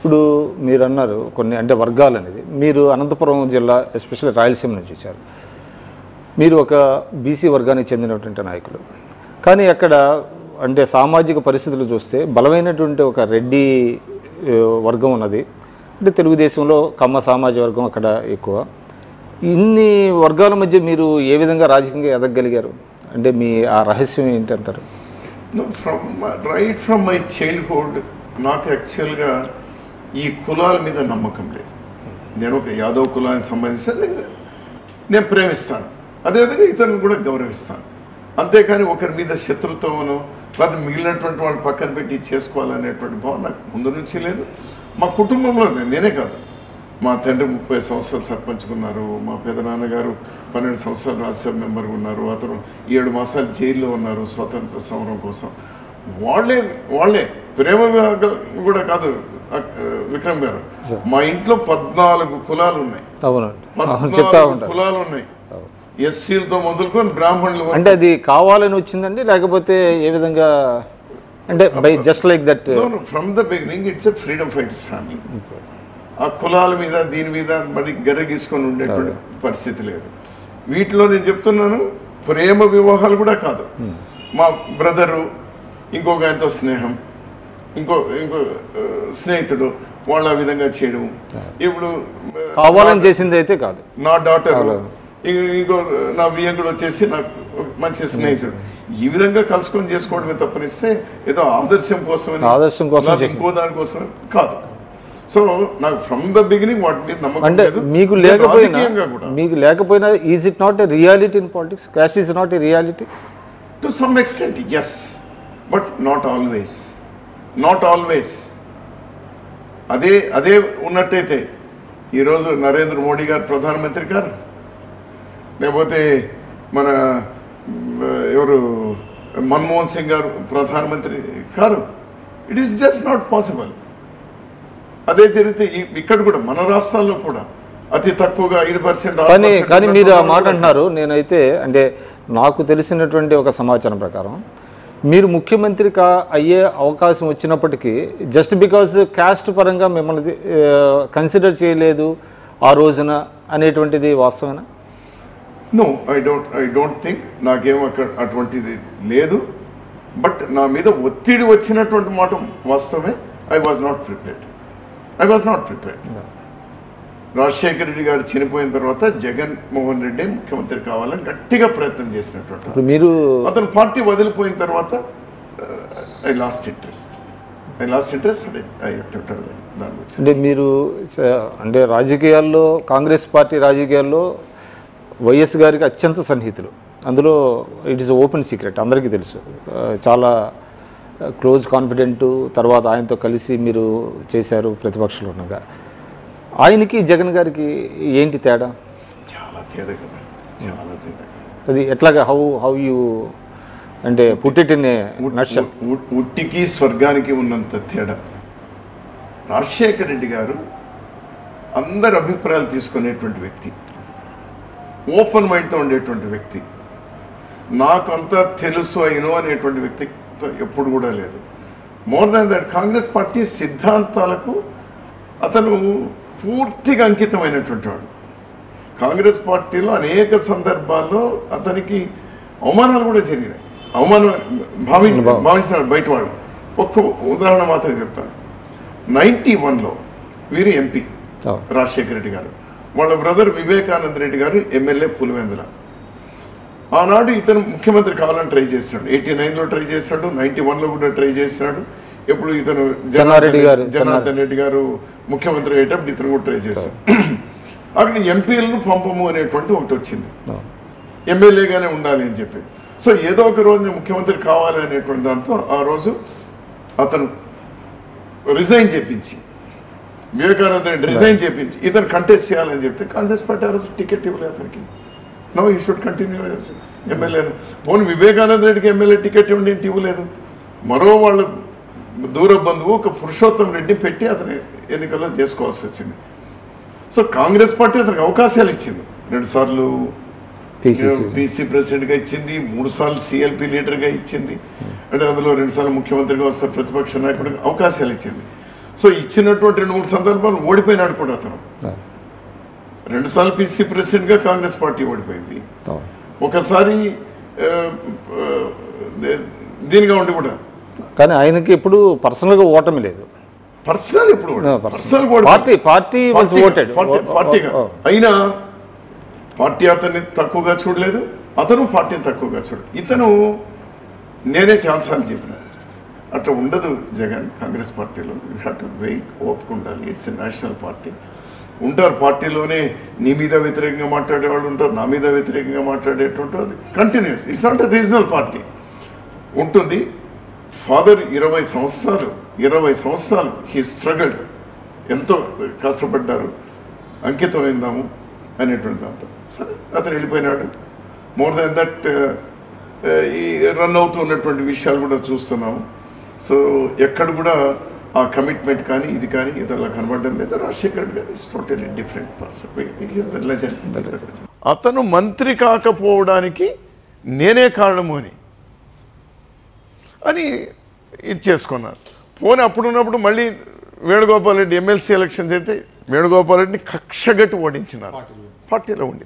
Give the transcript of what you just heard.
ఇప్పుడు మీరు అన్నారు కొన్ని అంటే వర్గాలు అనేది, మీరు అనంతపురం జిల్లా ఎస్పెషల్లీ రాయలసీమ నుంచి వచ్చారు, మీరు ఒక బీసీ వర్గానికి చెందినటువంటి నాయకులు. కానీ అక్కడ అంటే సామాజిక పరిస్థితులు చూస్తే బలమైనటువంటి ఒక రెడ్డి వర్గం ఉన్నది. అంటే తెలుగుదేశంలో కమ్మ సామాజిక వర్గం అక్కడ ఎక్కువ. ఇన్ని వర్గాల మధ్య మీరు ఏ విధంగా రాజకీయంగా ఎదగగలిగారు? అంటే మీ ఆ రహస్యం ఏంటంటారు? రైట్ ఫ్రమ్ మై చైల్డ్హుడ్ నాకు యాక్చువల్గా ఈ కులాల మీద నమ్మకం లేదు. నేను ఒక యాదవ్ కులానికి సంబంధించి నేను ప్రేమిస్తాను, అదేవిధంగా ఇతరులను కూడా గౌరవిస్తాను. అంతేకాని ఒకరి మీద శత్రుత్వమును లేదా మిగిలినటువంటి వాళ్ళు పక్కన పెట్టి చేసుకోవాలనేటువంటి భావన నాకు ముందు నుంచి లేదు. మా కుటుంబంలో నేనే కాదు, మా తండ్రి 30 సంవత్సరాలు సర్పంచుకున్నారు, మా పెదనాన్నగారు 12 సంవత్సరాలు రాజ్యసభ మెంబర్గా ఉన్నారు, అతను 7 మాసాలు జైల్లో ఉన్నారు స్వతంత్ర సమరం కోసం. వాళ్ళే ప్రేమ కూడా కాదు విక్రమ్ గారు, మా ఇంట్లో 14 కులాలు ఉన్నాయి, 14 కులాలు ఉన్నాయి, ఎస్సీలతో మొదలుకొని బ్రాహ్మణులు. అంటే అది కావాలని వచ్చిందండి లేకపోతే ఏ విధంగా? అంటే by just like that from the beginning it's a freedom fighters family. ఆ కులాల మీద దీని మీద మరి గర్రగీసుకొని ఉండేటువంటి పరిస్థితి లేదు. వీటిలో నేను చెప్తున్నాను ప్రేమ వివాహాలు కూడా కాదు. మా బ్రదరు ఇంకొక ఆయనతో స్నేహం, ఇంకో స్నేహితుడు వాళ్ళు ఆ విధంగా చేయడం. ఇప్పుడు కావాలని చేసింది అయితే కాదు. నా డాటర్ ఇంకో నా వియంకుడు వచ్చేసి నాకు మంచి స్నేహితుడు. ఈ విధంగా కలుసుకొని చేసుకోవడమే తప్పనిస్తే ఏదో ఆదర్శం కోసం ఇంకో దానికోసం కాదు. సో నాకు ఫ్రమ్ ద బిగినింగ్ వాటి మీద నమ్మకం లేదు. మీకు లేకపోయినా is it not a reality in politics? Caste is not a reality to some extent, yes, but not always. Not always. అదే ఉన్నట్టయితే ఈరోజు నరేంద్ర మోడీ గారు ప్రధానమంత్రి గారు, లేకపోతే మన ఎవరు మన్మోహన్ సింగ్ గారు ప్రధానమంత్రి car. It is just not possible. అదే జరిగితే ఇక్కడ కూడా మన రాష్ట్రాల్లో కూడా అతి తక్కువగా 5%. కానీ మీరు ఆ మాట అంటున్నారు. నేనైతే అంటే నాకు తెలిసినటువంటి ఒక సమాచారం ప్రకారం మీరు ముఖ్యమంత్రి అయ్యే అవకాశం వచ్చినప్పటికీ జస్ట్ బికాజ్ క్యాస్ట్ పరంగా మిమ్మల్ని కన్సిడర్ చేయలేదు ఆ రోజున అనేటువంటిది వాస్తవేనా? No, I don't think. నాకేం అటువంటిది లేదు. బట్ నా మీద ఒత్తిడి వచ్చినటువంటి మాట వాస్తవమే. I was not prepared. Rajasekhara Reddy గారు చనిపోయిన తర్వాత జగన్మోహన్ రెడ్డి ముఖ్యమంత్రి కావాలని గట్టిగా ప్రయత్నం చేసినటువంటి మీరు అతను పార్టీ వదిలిపోయిన తర్వాత ఐ లాస్ట్ ఇంట్రెస్ట్. అంటే మీరు అంటే రాజకీయాల్లో కాంగ్రెస్ పార్టీ రాజకీయాల్లో వైఎస్ గారికి అత్యంత సన్నిహితులు. అందులో ఇట్ ఈస్ ఓపెన్ సీక్రెట్, అందరికీ తెలుసు. చాలా క్లోజ్ కాన్ఫిడెంట్. తర్వాత ఆయనతో కలిసి మీరు చేశారు ప్రతిపక్షంలో ఉండగా. ఆయనకి జగన్ గారికి ఏంటి తేడా? చాలా తేడా కదా, చాలా తేడా. అది ఎట్లాగా హౌ యూ అంటే put it in a nutshell? ఉట్టికి స్వర్గానికి ఉన్నంత తేడా. రాజశేఖర రెడ్డి గారు అందరి అభిప్రాయాలు తీసుకునేటువంటి వ్యక్తి, ఓపెన్ మైండ్తో ఉండేటువంటి వ్యక్తి. నాకు అంతా తెలుసు అయినో అనేటువంటి వ్యక్తితో ఎప్పుడు కూడా లేదు. More than that, Congress party సిద్ధాంతాలకు అతను పూర్తిగా అంకితమైనటువంటి వాడు. కాంగ్రెస్ పార్టీలో అనేక సందర్భాల్లో అతనికి అవమానాలు కూడా జరిగినాయి. భావించినాడు బయట వాళ్ళు. ఒక్క ఉదాహరణ మాత్రం చెప్తాను. 91లో వీరు ఎంపీ రాజశేఖర రెడ్డి గారు, వాళ్ళ బ్రదర్ వివేకానంద రెడ్డి గారు ఎమ్మెల్యే పులివెందుల. ఆనాడు ఇతను ముఖ్యమంత్రి కావాలని ట్రై చేశాడు. 89లో ట్రై చేశాడు, 91లో కూడా ట్రై చేశాడు. ఎప్పుడు ఇతను జనార్దన్ రెడ్డి గారు ముఖ్యమంత్రి అయ్యేటప్పుడు ఇతను కూడా ట్రై చేశాడు. అక్కడ ఎంపీలను పంపము అనేటువంటి ఒకటి వచ్చింది, ఎమ్మెల్యేగానే ఉండాలి అని చెప్పి. సో ఏదో ఒక రోజు ముఖ్యమంత్రి కావాలి అనేటువంటి దాంతో ఆ రోజు అతను రిజైన్ చేపించి, వివేకానంద రెడ్డి రిజైన్ చేపించి ఇతను కంటెస్ట్ చేయాలని చెప్తే కాంగ్రెస్ పార్టీ ఆ రోజు టికెట్ ఇవ్వలేదు అతనికి. నో, ఈ షుడ్ కంటిన్యూ ఎమ్మెల్యేను. పోనీ వివేకానంద రెడ్డికి ఎమ్మెల్యే టికెట్ ఇవ్వండి, ఇవ్వలేదు. మరో వాళ్ళ దూర బంధువు ఒక పురుషోత్తం రెడ్డిని పెట్టి అతని ఎన్నికల్లో చేసుకోవాల్సి వచ్చింది. సో కాంగ్రెస్ పార్టీ అతనికి అవకాశాలు ఇచ్చింది. 2 సార్లు పీసీ ప్రెసిడెంట్గా ఇచ్చింది, 3 సార్లు సిఎల్పి లీడర్గా ఇచ్చింది, అంటే అందులో 2 సార్లు ముఖ్యమంత్రిగా వస్తారు, ప్రతిపక్ష నాయకుడికి అవకాశాలు ఇచ్చింది. సో ఇచ్చినటువంటి 2-3 సందర్భాలు ఓడిపోయినాడు కూడా అతను. 2 సార్లు పీసీ ప్రెసిడెంట్గా కాంగ్రెస్ పార్టీ ఓడిపోయింది, ఒకసారి దీనిగా ఉండి కూడా. కానీ ఆయనకి ఇప్పుడు పర్సనల్గా ఓటమి లేదు. పర్సనల్ ఇప్పుడు పార్టీగా అయినా పార్టీ అతన్ని తక్కువగా చూడలేదు, అతను పార్టీని తక్కువగా చూడలేదు. ఇతను నేనే చాలాసార్లు చెప్పిన అట్లా ఉండదు జగన్. కాంగ్రెస్ పార్టీలో యూ హ్యావ్ టు వెయిట్, ఓపిక ఉండాలి. It's a national party. ఉంటారు పార్టీలోనే నీ మీద వ్యతిరేకంగా మాట్లాడేవాళ్ళు ఉంటారు, నా మీద వ్యతిరేకంగా మాట్లాడేటువంటి అది continuous. It's not a regional party ఉంటుంది. ఫాదర్ 20 సంవత్సరాలు హీ స్ట్రగల్డ్, ఎంతో కష్టపడ్డారు, అంకితమైందాము అనేటువంటి దాంతో. సరే అతను వెళ్ళిపోయినాడు. మోర్ దాన్ దట్ ఈ రన్ అవుతున్నటువంటి విషయాలు కూడా చూస్తున్నాము. సో ఎక్కడ కూడా ఆ కమిట్మెంట్ కానీ ఇది కానీ ఇతరులా కనబడడం లేదు. రాజశేఖర్ రెడ్డి గారు is totally different person, legend. అతను మంత్రి కాకపోవడానికి నేనే కారణము అని ఇది చేసుకున్నారు. పోనీ అప్పుడున్నప్పుడు మళ్ళీ వేణుగోపాల్ రెడ్డి ఎమ్మెల్సీ ఎలక్షన్స్ అయితే వేణుగోపాల్ రెడ్డిని కక్షగట్టి ఓడించినారు పార్టీలో ఉండి.